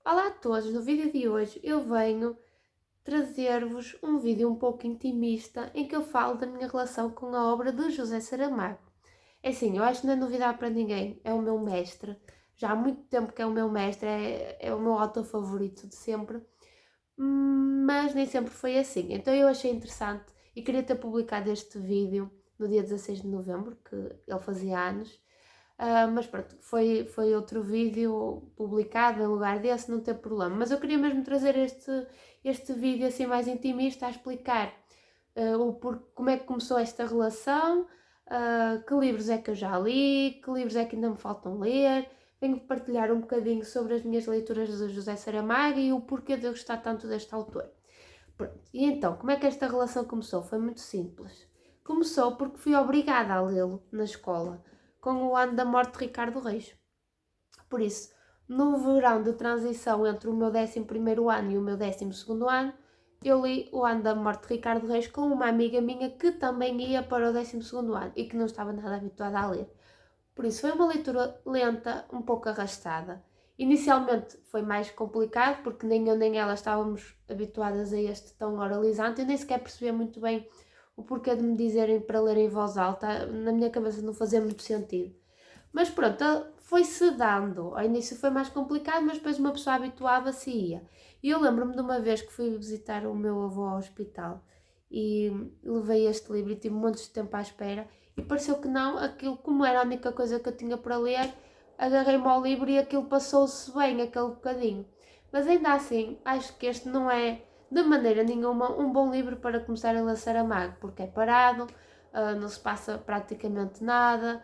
Olá a todos, no vídeo de hoje eu venho trazer-vos um vídeo um pouco intimista em que eu falo da minha relação com a obra de José Saramago. É assim, eu acho que não é novidade para ninguém, é o meu mestre, já há muito tempo que é o meu mestre, é o meu autor favorito de sempre, mas nem sempre foi assim. Então eu achei interessante e queria ter publicado este vídeo no dia 16 de novembro, que ele fazia anos. Mas pronto, foi outro vídeo publicado em lugar desse, não tem problema. Mas eu queria mesmo trazer este vídeo assim mais intimista a explicar como é que começou esta relação, que livros é que eu já li, que livros é que ainda me faltam ler. Venho partilhar um bocadinho sobre as minhas leituras de José Saramago e o porquê de eu gostar tanto deste autor. Pronto, e então, como é que esta relação começou? Foi muito simples. Começou porque fui obrigada a lê-lo na escola, com o ano da morte de Ricardo Reis. Por isso, no verão de transição entre o meu 11º ano e o meu 12º ano, eu li o ano da morte de Ricardo Reis com uma amiga minha que também ia para o 12º ano e que não estava nada habituada a ler. Por isso, foi uma leitura lenta, um pouco arrastada. Inicialmente foi mais complicado, porque nem eu nem ela estávamos habituadas a este tão oralizante. Eu nem sequer percebia muito bem o porquê de me dizerem para ler em voz alta. Na minha cabeça não fazia muito sentido. Mas pronto, foi-se dando. Ao início foi mais complicado, mas depois uma pessoa habituava-se e ia. E eu lembro-me de uma vez que fui visitar o meu avô ao hospital e levei este livro e tive um monte de tempo à espera e pareceu que não, aquilo como era a única coisa que eu tinha para ler, agarrei-me ao livro e aquilo passou-se bem, aquele bocadinho. Mas ainda assim, acho que este não é de maneira nenhuma um bom livro para começar a ler Saramago, porque é parado, não se passa praticamente nada,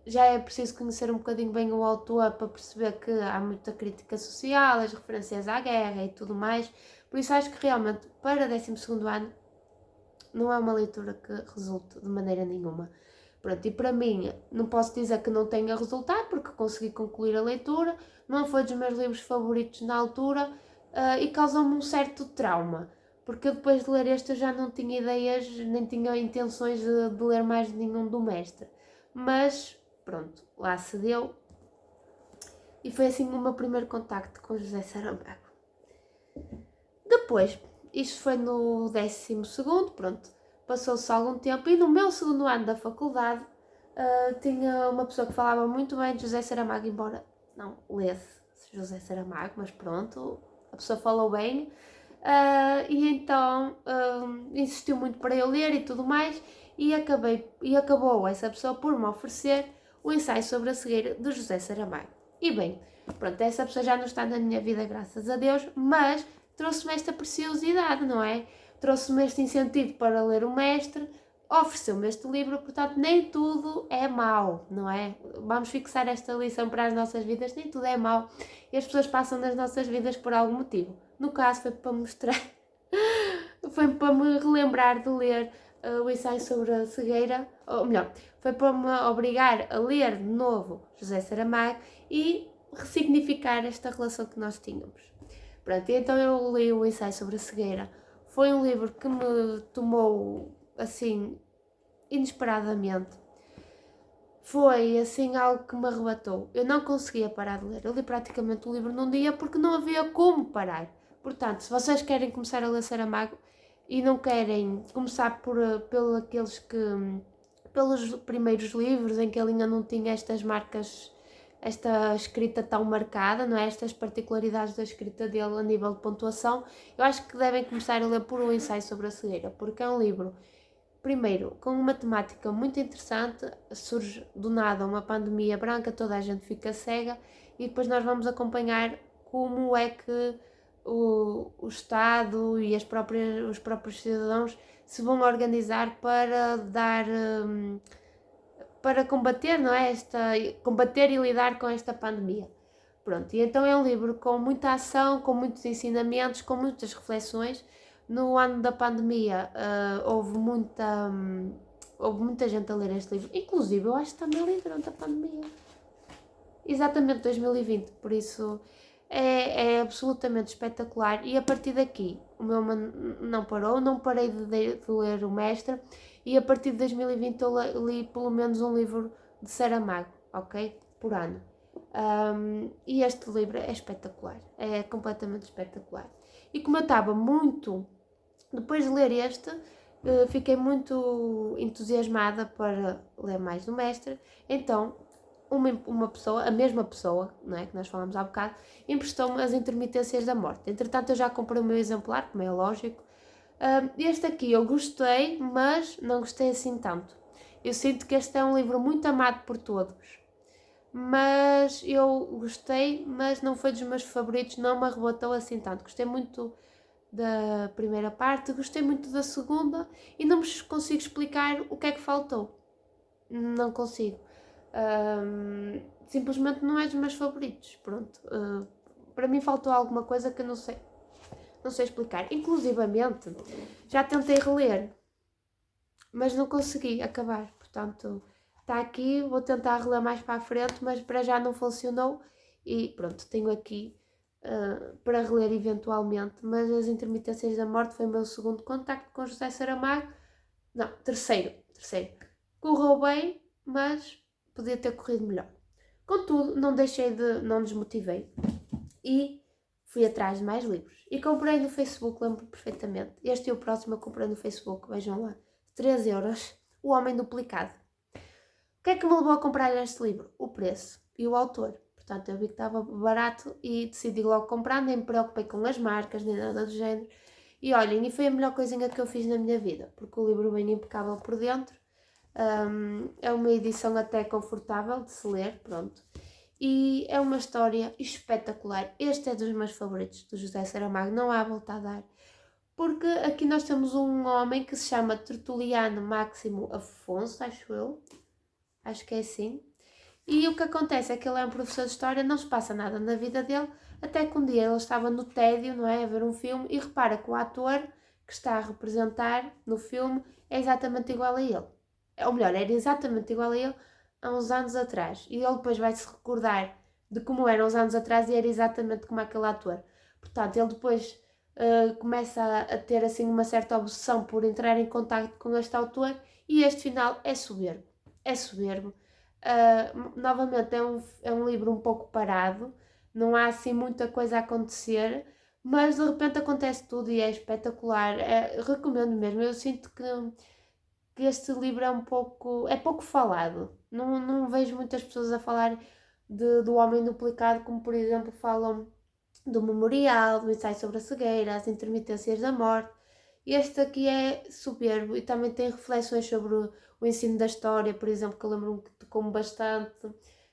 já é preciso conhecer um bocadinho bem o autor para perceber que há muita crítica social, as referências à guerra e tudo mais. Por isso acho que realmente para 12º ano não é uma leitura que resulte de maneira nenhuma. Pronto, e para mim, não posso dizer que não tenha resultado, porque consegui concluir a leitura, não foi dos meus livros favoritos na altura e causou-me um certo trauma, porque depois de ler este eu já não tinha ideias, nem tinha intenções de ler mais nenhum do mestre. Mas, pronto, lá se deu e foi assim o meu primeiro contacto com José Saramago. Depois, isto foi no 12º, pronto, passou-se algum tempo e no meu segundo ano da faculdade tinha uma pessoa que falava muito bem de José Saramago, embora não lesse José Saramago, mas pronto, a pessoa falou bem e então insistiu muito para eu ler e tudo mais e acabou essa pessoa por me oferecer o ensaio sobre a cegueira de José Saramago. E bem, pronto, essa pessoa já não está na minha vida, graças a Deus, mas trouxe-me esta preciosidade, não é? Trouxe-me este incentivo para ler o mestre, ofereceu-me este livro, portanto, nem tudo é mau, não é? Vamos fixar esta lição para as nossas vidas, nem tudo é mau e as pessoas passam nas nossas vidas por algum motivo. No caso, foi para mostrar, foi para me relembrar de ler o ensaio sobre a cegueira, ou melhor, foi para me obrigar a ler de novo José Saramago e ressignificar esta relação que nós tínhamos. Pronto, então eu li o ensaio sobre a cegueira. Foi um livro que me tomou, assim, inesperadamente. Foi, assim, algo que me arrebatou. Eu não conseguia parar de ler. Eu li praticamente o livro num dia porque não havia como parar. Portanto, se vocês querem começar a ler Saramago e não querem começar pelos primeiros livros em que ele ainda não tinha estas marcas, esta escrita tão marcada, não é? Estas particularidades da escrita dele a nível de pontuação, eu acho que devem começar a ler por um ensaio sobre a cegueira, porque é um livro, primeiro, com uma temática muito interessante, surge do nada uma pandemia branca, toda a gente fica cega, e depois nós vamos acompanhar como é que o Estado e os próprios cidadãos se vão organizar para dar para combater, não é? Combater e lidar com esta pandemia. Pronto, e então é um livro com muita ação, com muitos ensinamentos, com muitas reflexões. No ano da pandemia houve muita gente a ler este livro, inclusive eu acho que também li durante a pandemia. Exatamente 2020, por isso é absolutamente espetacular e a partir daqui o meu não parou, não parei de ler o mestre e a partir de 2020 eu li pelo menos um livro de Saramago, ok? Por ano. E este livro é espetacular, é completamente espetacular. E como eu estava muito, depois de ler este, fiquei muito entusiasmada para ler mais do mestre, então uma pessoa, a mesma pessoa, não é, que nós falamos há bocado, emprestou-me As Intermitências da Morte. Entretanto, eu já comprei o meu exemplar, como é lógico. Este aqui eu gostei, mas não gostei assim tanto. Eu sinto que este é um livro muito amado por todos, mas eu gostei, mas não foi dos meus favoritos, não me arrebatou assim tanto. Gostei muito da primeira parte, gostei muito da segunda e não me consigo explicar o que é que faltou. Não consigo. Simplesmente não é dos meus favoritos. Pronto. Para mim faltou alguma coisa que eu não sei explicar. Inclusivamente, já tentei reler, mas não consegui acabar. Portanto, está aqui, vou tentar reler mais para a frente, mas para já não funcionou. E pronto, tenho aqui para reler eventualmente. Mas As Intermitências da Morte foi o meu segundo contacto com José Saramago. Não, terceiro. Correu bem, mas podia ter corrido melhor. Contudo, não desmotivei e fui atrás de mais livros. E comprei no Facebook, lembro perfeitamente. Este e o próximo eu comprei no Facebook, vejam lá. 3 euros, O Homem Duplicado. O que é que me levou a comprar este livro? O preço e o autor. Portanto, eu vi que estava barato e decidi logo comprar, nem me preocupei com as marcas, nem nada do género. E olhem, e foi a melhor coisinha que eu fiz na minha vida, porque o livro vem impecável por dentro. É uma edição até confortável de se ler, pronto. E é uma história espetacular. Este é dos meus favoritos, do José Saramago, não há volta a dar. Porque aqui nós temos um homem que se chama Tertuliano Máximo Afonso, acho que é assim. E o que acontece é que ele é um professor de história, não se passa nada na vida dele, até que um dia ele estava no tédio, não é, a ver um filme, e repara que o ator que está a representar no filme é exatamente igual a ele. Ou melhor, era exatamente igual a ele há uns anos atrás. E ele depois vai se recordar de como era uns anos atrás e era exatamente como aquele ator. Portanto, ele depois começa a ter assim uma certa obsessão por entrar em contato com este autor e este final é soberbo. É soberbo. Novamente é um livro um pouco parado, não há assim muita coisa a acontecer, mas de repente acontece tudo e é espetacular. Recomendo mesmo. Eu sinto que este livro é pouco falado. Não vejo muitas pessoas a falar do Homem Duplicado, como por exemplo falam do Memorial, do Ensaio sobre a Cegueira, As Intermitências da Morte. Este aqui é soberbo e também tem reflexões sobre o ensino da história, por exemplo, que eu lembro-me que tocou-me bastante.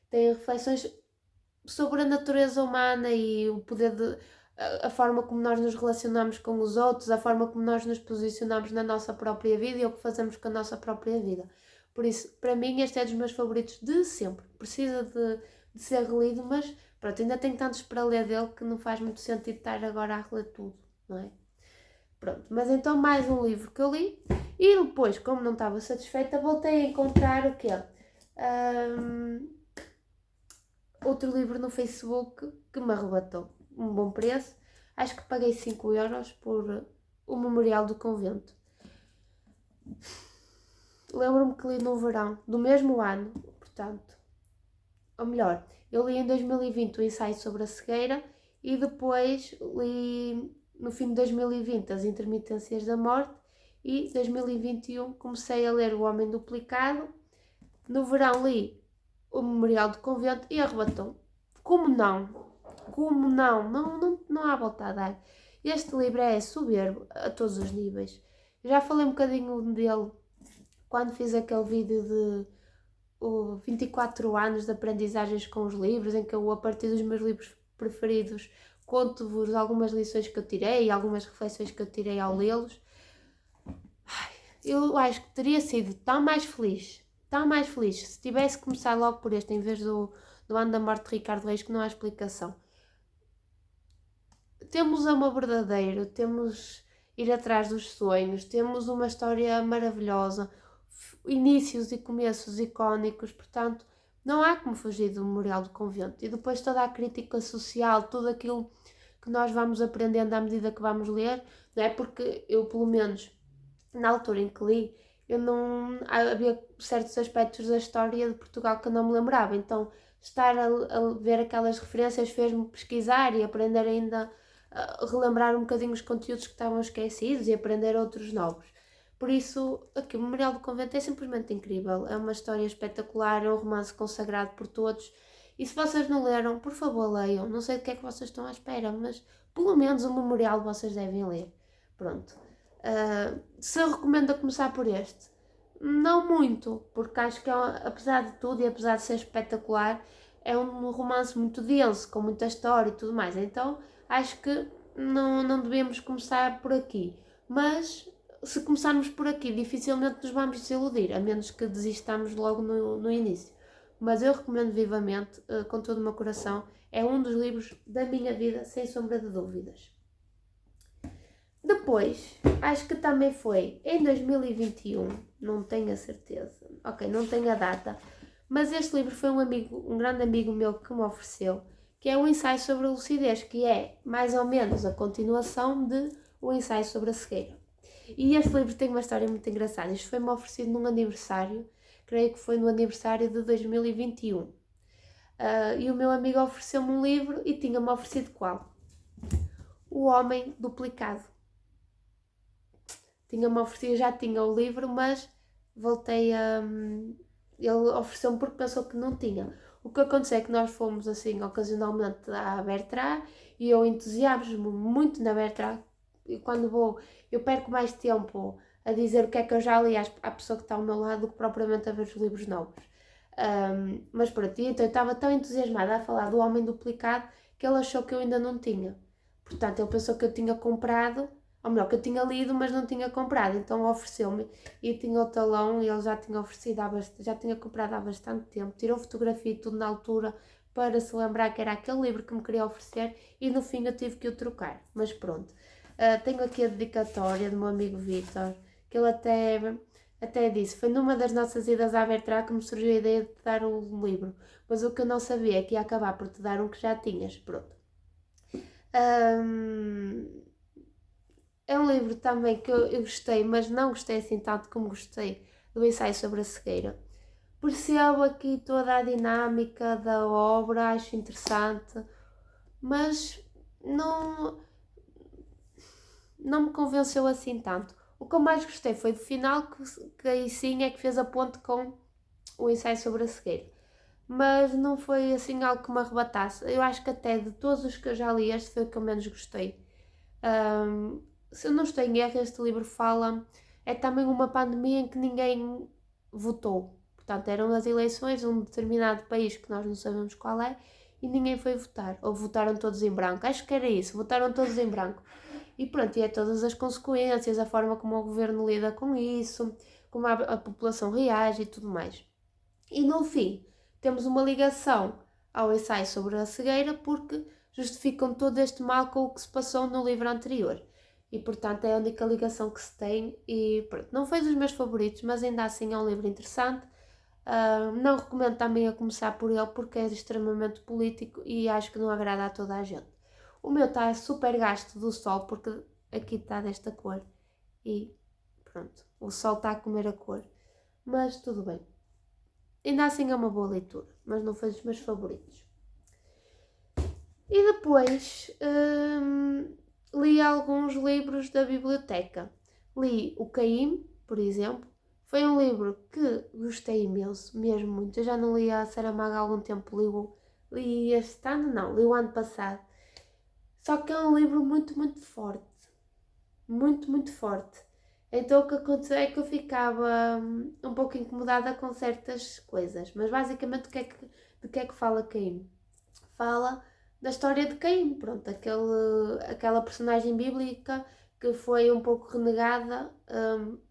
Tem reflexões sobre a natureza humana e o poder a forma como nós nos relacionamos com os outros, a forma como nós nos posicionamos na nossa própria vida e o que fazemos com a nossa própria vida. Por isso, para mim, este é dos meus favoritos de sempre. Precisa de ser relido, mas pronto, ainda tenho tantos para ler dele que não faz muito sentido estar agora a reler tudo, não é? Pronto, mas então mais um livro que eu li e depois, como não estava satisfeita, voltei a encontrar o quê? Outro livro no Facebook que me arrebatou um bom preço. Acho que paguei 5 euros por O Memorial do Convento. Lembro-me que li no verão do mesmo ano, portanto, ou melhor, eu li em 2020 o Ensaio sobre a Cegueira e depois li no fim de 2020 As Intermitências da Morte e em 2021 comecei a ler O Homem Duplicado. No verão li O Memorial do Convento e arrebatou. Como não? Não há volta a dar. Este livro é soberbo a todos os níveis. Já falei um bocadinho dele quando fiz aquele vídeo de 24 anos de aprendizagens com os livros, em que eu, a partir dos meus livros preferidos, conto-vos algumas lições que eu tirei e algumas reflexões que eu tirei ao lê-los. Eu acho que teria sido tão mais feliz se tivesse começado logo por este, em vez do Ano da Morte de Ricardo Reis, que não há explicação. Temos amor verdadeiro, temos ir atrás dos sonhos, temos uma história maravilhosa, inícios e começos icónicos, portanto, não há como fugir do Memorial do Convento. E depois toda a crítica social, tudo aquilo que nós vamos aprendendo à medida que vamos ler, não é? Porque eu, pelo menos, na altura em que li, havia certos aspectos da história de Portugal que eu não me lembrava, então estar a ver aquelas referências fez-me pesquisar e aprender ainda, relembrar um bocadinho os conteúdos que estavam esquecidos e aprender outros novos. Por isso, aqui o Memorial do Convento é simplesmente incrível, é uma história espetacular, é um romance consagrado por todos. E se vocês não leram, por favor leiam. Não sei do que é que vocês estão à espera, mas pelo menos o Memorial vocês devem ler. Pronto. Se eu recomendo a começar por este, não muito, porque acho que apesar de tudo e apesar de ser espetacular, é um romance muito denso, com muita história e tudo mais. Então acho que não devemos começar por aqui. Mas se começarmos por aqui, dificilmente nos vamos desiludir, a menos que desistamos logo no início. Mas eu recomendo vivamente, com todo o meu coração. É um dos livros da minha vida, sem sombra de dúvidas. Depois, acho que também foi em 2021, não tenho a certeza, não tenho a data, mas este livro foi um grande amigo meu que me ofereceu, que é o Ensaio sobre a Lucidez, que é mais ou menos a continuação de O Ensaio sobre a Cegueira. E este livro tem uma história muito engraçada. Isto foi-me oferecido num aniversário, creio que foi no aniversário de 2021. E o meu amigo ofereceu-me um livro e tinha-me oferecido qual? O Homem Duplicado. Tinha-me oferecido, já tinha o livro, mas voltei a... Ele ofereceu-me porque pensou que não tinha. O que aconteceu é que nós fomos assim ocasionalmente à Bertrand e eu entusiasmo-me muito na Bertrand. E quando vou, eu perco mais tempo a dizer o que é que eu já li à pessoa que está ao meu lado do que propriamente a ver os livros novos. Mas para ti, então eu estava tão entusiasmada a falar do Homem Duplicado que ele achou que eu ainda não tinha. Portanto, ele pensou que eu tinha comprado, ou melhor, que eu tinha lido, mas não tinha comprado. Então ofereceu-me e tinha o talão e ele já tinha oferecido, já tinha comprado há bastante tempo. Tirou fotografia e tudo na altura para se lembrar que era aquele livro que me queria oferecer e no fim eu tive que o trocar. Mas pronto. Tenho aqui a dedicatória do meu amigo Vítor, que ele até disse: foi numa das nossas idas à Bertrand que me surgiu a ideia de te dar um livro, mas o que eu não sabia é que ia acabar por te dar um que já tinhas. Pronto. É um livro também que eu gostei, mas não gostei assim tanto como gostei do Ensaio sobre a Cegueira. Percebo aqui toda a dinâmica da obra, acho interessante, mas não me convenceu assim tanto. O que eu mais gostei foi do final, que aí sim é que fez a ponte com o Ensaio sobre a Cegueira. Mas não foi assim algo que me arrebatasse. Eu acho que até de todos os que eu já li, este foi o que eu menos gostei. Se eu não estou em erro, este livro fala... É também uma pandemia em que ninguém votou. Portanto, eram as eleições de um determinado país que nós não sabemos qual é e ninguém foi votar. Ou votaram todos em branco. Acho que era isso, votaram todos em branco. E pronto, e é todas as consequências, a forma como o governo lida com isso, como a população reage e tudo mais. E no fim, temos uma ligação ao Ensaio sobre a Cegueira porque justificam todo este mal com o que se passou no livro anterior. E portanto é a única ligação que se tem e pronto, não foi dos meus favoritos, mas ainda assim é um livro interessante. Não recomendo também a começar por ele porque é extremamente político e acho que não agrada a toda a gente. O meu está super gasto do sol porque aqui está desta cor e pronto, o sol está a comer a cor, mas tudo bem. Ainda assim é uma boa leitura, mas não foi dos meus favoritos. E depois li alguns livros da biblioteca. Li o Caim, por exemplo. Foi um livro que gostei imenso, mesmo muito. Eu já não li a Saramago há algum tempo. Li este ano, não, li o ano passado. Só que é um livro muito, muito forte. Muito, muito forte. Então o que aconteceu é que eu ficava um pouco incomodada com certas coisas. Mas basicamente de que é que fala Caim? Fala da história de Caim, pronto, aquela personagem bíblica que foi um pouco renegada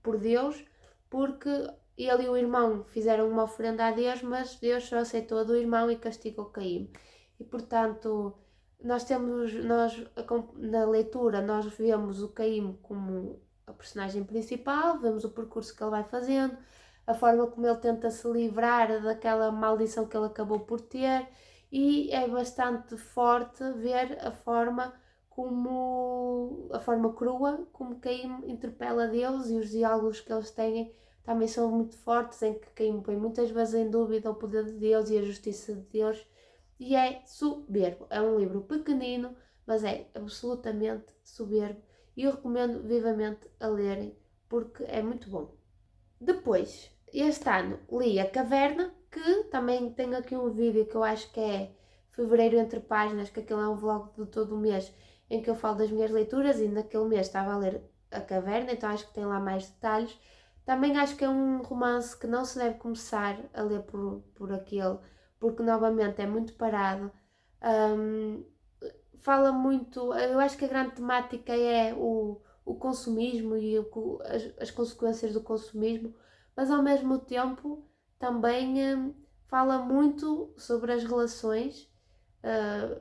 por Deus, porque ele e o irmão fizeram uma oferenda a Deus, mas Deus só aceitou a do irmão e castigou Caim. E portanto, nós na leitura, nós vemos o Caim como a personagem principal, vemos o percurso que ele vai fazendo, a forma como ele tenta se livrar daquela maldição que ele acabou por ter, e é bastante forte ver a forma crua como Caim interpela Deus e os diálogos que eles têm também são muito fortes, em que quem põe muitas vezes em dúvida o poder de Deus e a justiça de Deus, e é soberbo. É um livro pequenino, mas é absolutamente soberbo, e eu recomendo vivamente a lerem, porque é muito bom. Depois, este ano li A Caverna, que também tenho aqui um vídeo que eu acho que é Fevereiro Entre Páginas, que aquele é um vlog de todo o mês, em que eu falo das minhas leituras, e naquele mês estava a ler A Caverna, então acho que tem lá mais detalhes. Também acho que é um romance que não se deve começar a ler por aquele, porque novamente é muito parado. Fala muito, eu acho que a grande temática é o consumismo e as consequências do consumismo, mas ao mesmo tempo também fala muito sobre as relações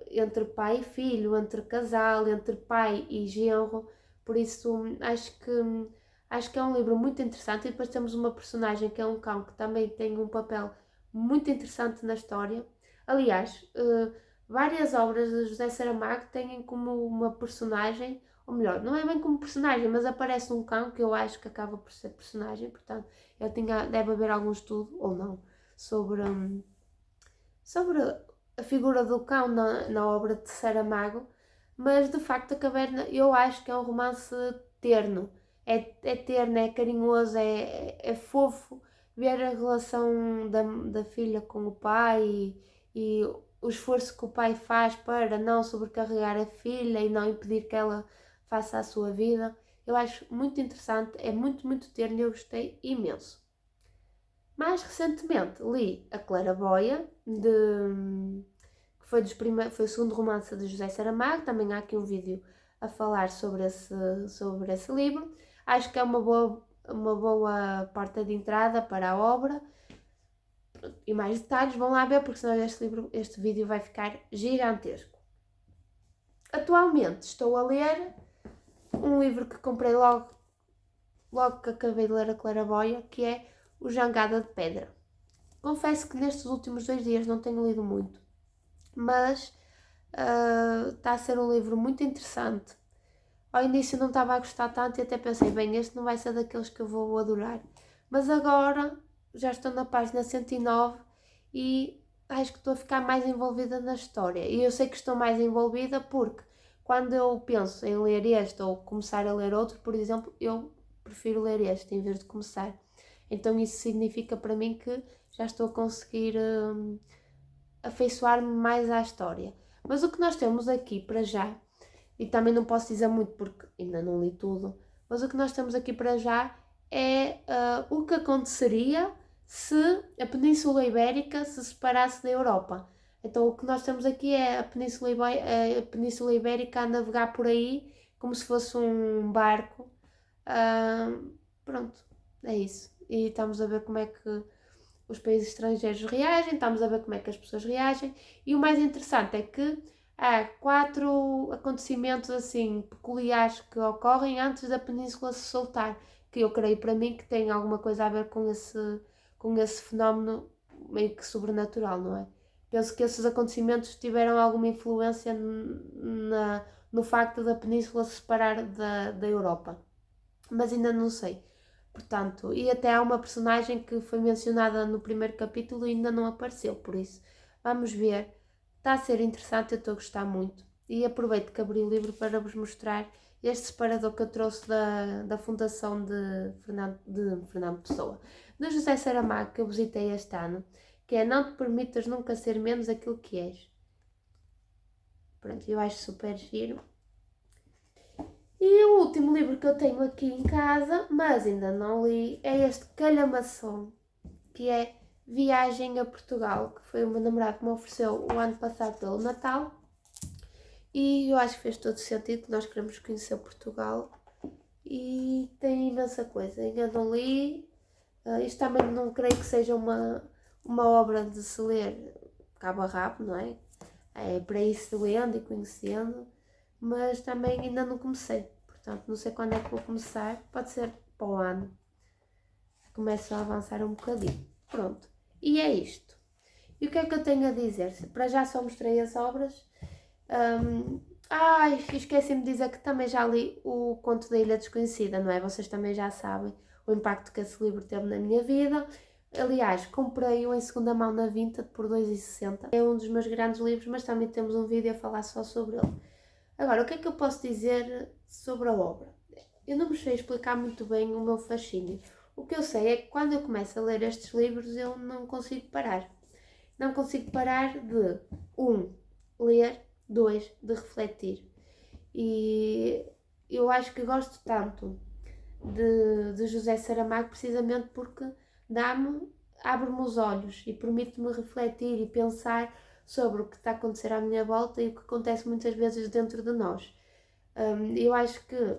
entre pai e filho, entre casal, entre pai e genro. Por isso acho que é um livro muito interessante. E depois temos uma personagem que é um cão que também tem um papel muito interessante na história. Aliás, várias obras de José Saramago têm como uma personagem, ou melhor, não é bem como personagem, mas aparece um cão que eu acho que acaba por ser personagem. Portanto, deve haver algum estudo, ou não, sobre a figura do cão na obra de Saramago, mas de facto A Caverna eu acho que é um romance terno. É terno, é carinhoso, é fofo ver a relação da filha com o pai e o esforço que o pai faz para não sobrecarregar a filha e não impedir que ela faça a sua vida. Eu acho muito interessante, é muito, muito terno e eu gostei imenso. Mais recentemente li A Claraboia, que foi o segundo romance de José Saramago. Também há aqui um vídeo a falar sobre esse livro. Acho que é uma boa porta de entrada para a obra. E mais detalhes vão lá ver, porque senão este vídeo vai ficar gigantesco. Atualmente estou a ler um livro que comprei logo que acabei de ler A Claraboia, que é O Jangada de Pedra. Confesso que nestes últimos 2 dias não tenho lido muito, mas está a ser um livro muito interessante. Ao início não estava a gostar tanto e até pensei, bem, este não vai ser daqueles que eu vou adorar. Mas agora já estou na página 109 e acho que estou a ficar mais envolvida na história. E eu sei que estou mais envolvida porque quando eu penso em ler este ou começar a ler outro, por exemplo, eu prefiro ler este em vez de começar. Então isso significa para mim que já estou a conseguir afeiçoar-me mais à história. Mas o que nós temos aqui para já, e também não posso dizer muito porque ainda não li tudo, mas o que nós temos aqui para já é o que aconteceria se a Península Ibérica se separasse da Europa. Então o que nós temos aqui é a Península Ibérica a navegar por aí como se fosse um barco. Pronto, é isso. E estamos a ver como é que os países estrangeiros reagem, estamos a ver como é que as pessoas reagem, e o mais interessante é que há 4 acontecimentos assim peculiares que ocorrem antes da península se soltar, que eu creio para mim que tem alguma coisa a ver com esse fenómeno meio que sobrenatural, não é? Penso que esses acontecimentos tiveram alguma influência no facto da península se separar da Europa, mas ainda não sei. Portanto, e até há uma personagem que foi mencionada no primeiro capítulo e ainda não apareceu, por isso vamos ver. Está a ser interessante, eu estou a gostar muito. E aproveito que abri o livro para vos mostrar este separador que eu trouxe da Fundação de Fernando Pessoa, de José Saramago, que eu visitei este ano, que é Não te permitas nunca ser menos aquilo que és. Pronto, eu acho super giro. E o último livro que eu tenho aqui em casa, mas ainda não li, é este calhamação, que é Viagem a Portugal, que foi o meu namorado que me ofereceu o ano passado pelo Natal. E eu acho que fez todo sentido, que nós queremos conhecer Portugal. E tem imensa coisa, ainda não li. Isto também não creio que seja uma obra de se ler cabo a rabo, não é? É para ir se lendo e conhecendo. Mas também ainda não comecei, portanto não sei quando é que vou começar, pode ser para o ano, começo a avançar um bocadinho. Pronto, e é isto. E o que é que eu tenho a dizer? Para já só mostrei as obras. Esqueci-me de dizer que também já li o Conto da Ilha Desconhecida, não é? Vocês também já sabem. o impacto que esse livro teve na minha vida. Aliás, comprei-o em segunda mão na Vinted por 2,60. É um dos meus grandes livros, mas também temos um vídeo a falar só sobre ele. Agora, o que é que eu posso dizer sobre a obra? Eu não me sei explicar muito bem o meu fascínio. O que eu sei é que quando eu começo a ler estes livros eu não consigo parar. Não consigo parar de, ler, 2, de refletir. E eu acho que gosto tanto de José Saramago precisamente porque abre-me os olhos e permite-me refletir e pensar sobre o que está a acontecer à minha volta e o que acontece muitas vezes dentro de nós. Eu acho que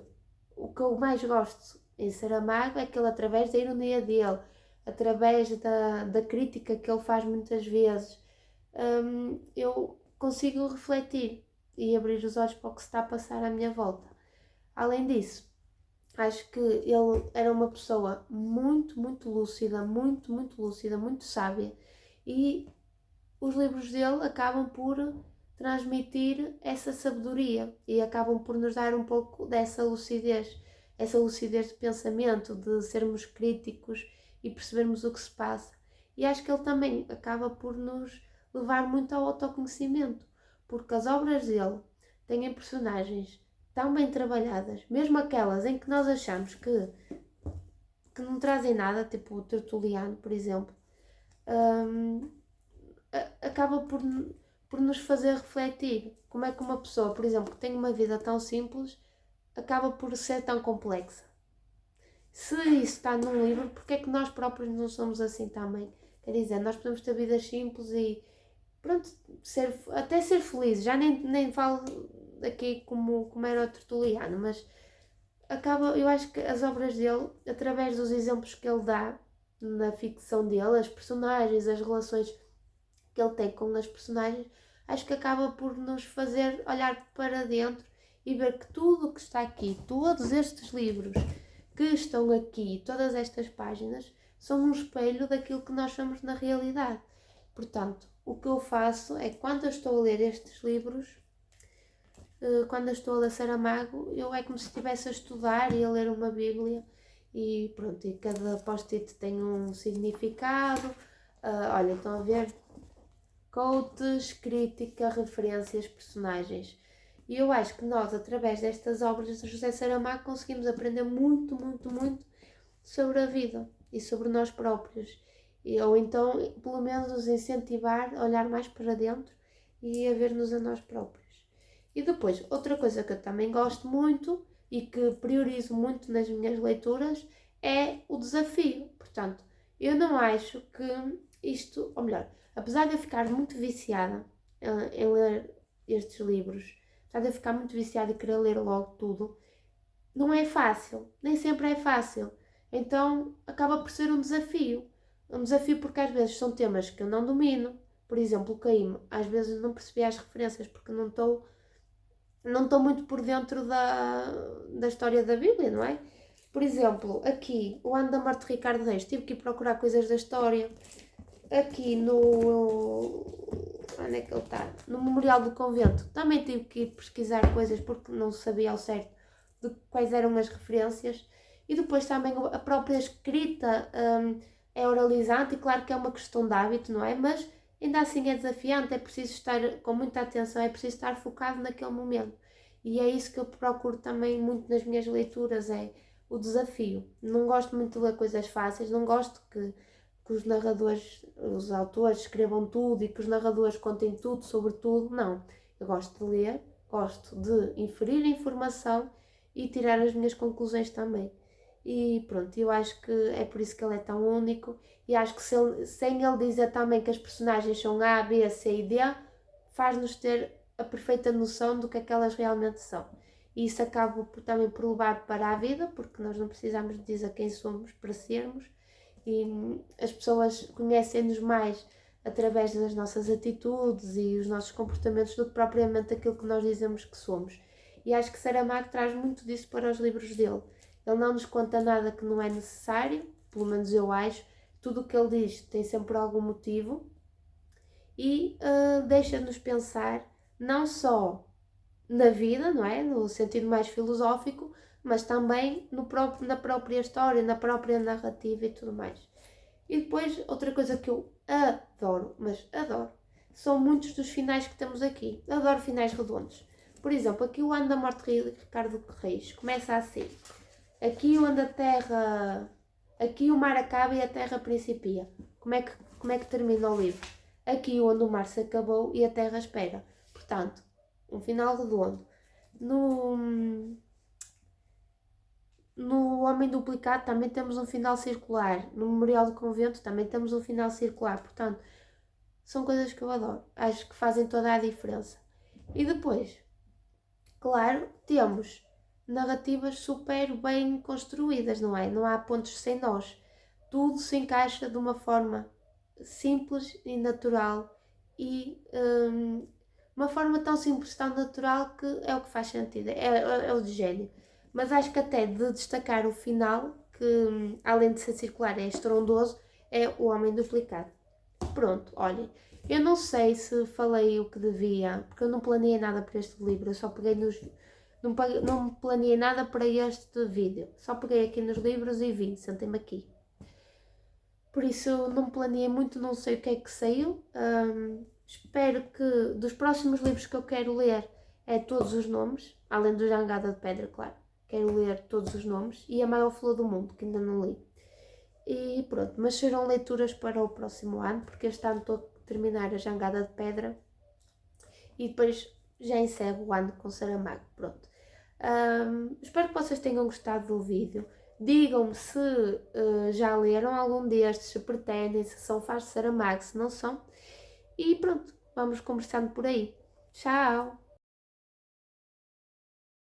o que eu mais gosto em Saramago é que ele, através da ironia dele, através da crítica que ele faz muitas vezes, eu consigo refletir e abrir os olhos para o que se está a passar à minha volta. Além disso, acho que ele era uma pessoa muito, muito lúcida, muito sábia, e os livros dele acabam por transmitir essa sabedoria e acabam por nos dar um pouco dessa lucidez de pensamento, de sermos críticos e percebermos o que se passa. E acho que ele também acaba por nos levar muito ao autoconhecimento, porque as obras dele têm personagens tão bem trabalhadas, mesmo aquelas em que nós achamos que não trazem nada, tipo o Tertuliano, por exemplo, acaba por nos fazer refletir como é que uma pessoa, por exemplo, que tem uma vida tão simples, acaba por ser tão complexa. Se isso está num livro, porque é que nós próprios não somos assim também? Quer dizer, nós podemos ter vidas simples e pronto, até ser felizes. Já nem falo aqui como era o Tertuliano, mas eu acho que as obras dele, através dos exemplos que ele dá na ficção dele, as personagens, as relações que ele tem com as personagens, acho que acaba por nos fazer olhar para dentro e ver que tudo o que está aqui, todos estes livros que estão aqui, todas estas páginas, são um espelho daquilo que nós somos na realidade. Portanto, o que eu faço é que quando eu estou a ler estes livros, quando eu estou a ler Saramago, eu é como se estivesse a estudar e a ler uma Bíblia e pronto, e cada post-it tem um significado. Olha, estão a ver? Quotes, crítica, referências, personagens. E eu acho que nós, através destas obras de José Saramago, conseguimos aprender muito, muito, muito sobre a vida e sobre nós próprios. Ou então, pelo menos, nos incentivar a olhar mais para dentro e a ver-nos a nós próprios. E depois, outra coisa que eu também gosto muito e que priorizo muito nas minhas leituras é o desafio. Portanto, eu não acho que isto, ou melhor, apesar de eu ficar muito viciada em ler estes livros, apesar de eu ficar muito viciada e querer ler logo tudo, não é fácil, nem sempre é fácil. Então acaba por ser um desafio. Um desafio porque às vezes são temas que eu não domino. Por exemplo, o Caim, às vezes não percebi as referências porque não estou muito por dentro da história da Bíblia, não é? Por exemplo, aqui, o Ano da Morte de Ricardo Reis, tive que ir procurar coisas da história. Aqui onde é que ele está? No Memorial do Convento, também tive que ir pesquisar coisas porque não sabia ao certo de quais eram as referências. E depois também a própria escrita é oralizante e claro que é uma questão de hábito, não é? Mas ainda assim é desafiante, é preciso estar com muita atenção, é preciso estar focado naquele momento. E é isso que eu procuro também muito nas minhas leituras, é o desafio. Não gosto muito de ler coisas fáceis, não gosto que os narradores, os autores escrevam tudo e que os narradores contem tudo sobre tudo, não. Eu gosto de ler, gosto de inferir informação e tirar as minhas conclusões também. E pronto, eu acho que é por isso que ele é tão único e acho que sem ele dizer também que as personagens são A, B, C e D, faz-nos ter a perfeita noção do que é que elas realmente são. E isso acaba também por levar para a vida, porque nós não precisamos de dizer quem somos para sermos, e as pessoas conhecem-nos mais através das nossas atitudes e os nossos comportamentos do que propriamente aquilo que nós dizemos que somos. E acho que Saramago traz muito disso para os livros dele. Ele não nos conta nada que não é necessário, pelo menos eu acho. Tudo o que ele diz tem sempre algum motivo e deixa-nos pensar não só na vida, não é? No sentido mais filosófico, mas também na própria história, na própria narrativa e tudo mais. E depois, outra coisa que eu adoro, mas adoro, são muitos dos finais que temos aqui. Adoro finais redondos. Por exemplo, aqui o ano da morte de Ricardo Reis começa assim. Aqui onde a terra... Aqui o mar acaba e a terra principia. Como é que termina o livro? Aqui onde o mar se acabou e a terra espera. Portanto, um final redondo. No Homem Duplicado também temos um final circular. No Memorial do Convento também temos um final circular. Portanto, são coisas que eu adoro. Acho que fazem toda a diferença. E depois, claro, temos narrativas super bem construídas, não é? Não há pontos sem nós. Tudo se encaixa de uma forma simples e natural e uma forma tão simples, tão natural que é o que faz sentido, é o de gênio. Mas acho que até de destacar o final, que além de ser circular é estrondoso, é o Homem Duplicado. Pronto, olhem, eu não sei se falei o que devia, porque eu não planeei nada para este livro, eu só peguei nos... Não planeei nada para este vídeo, só peguei aqui nos livros e vim, sentei-me aqui. Por isso não planeei muito, não sei o que é que saiu. Espero que dos próximos livros que eu quero ler é todos os nomes, além do Jangada de Pedra, claro. Quero ler todos os nomes e a Maior Flor do Mundo, que ainda não li. E pronto, mas serão leituras para o próximo ano, porque este ano estou a terminar a Jangada de Pedra e depois já encerro o ano com Saramago. Pronto. Espero que vocês tenham gostado do vídeo. Digam-me se já leram algum destes, se pretendem, se são fãs de Saramago, se não são. E pronto, vamos conversando por aí. Tchau!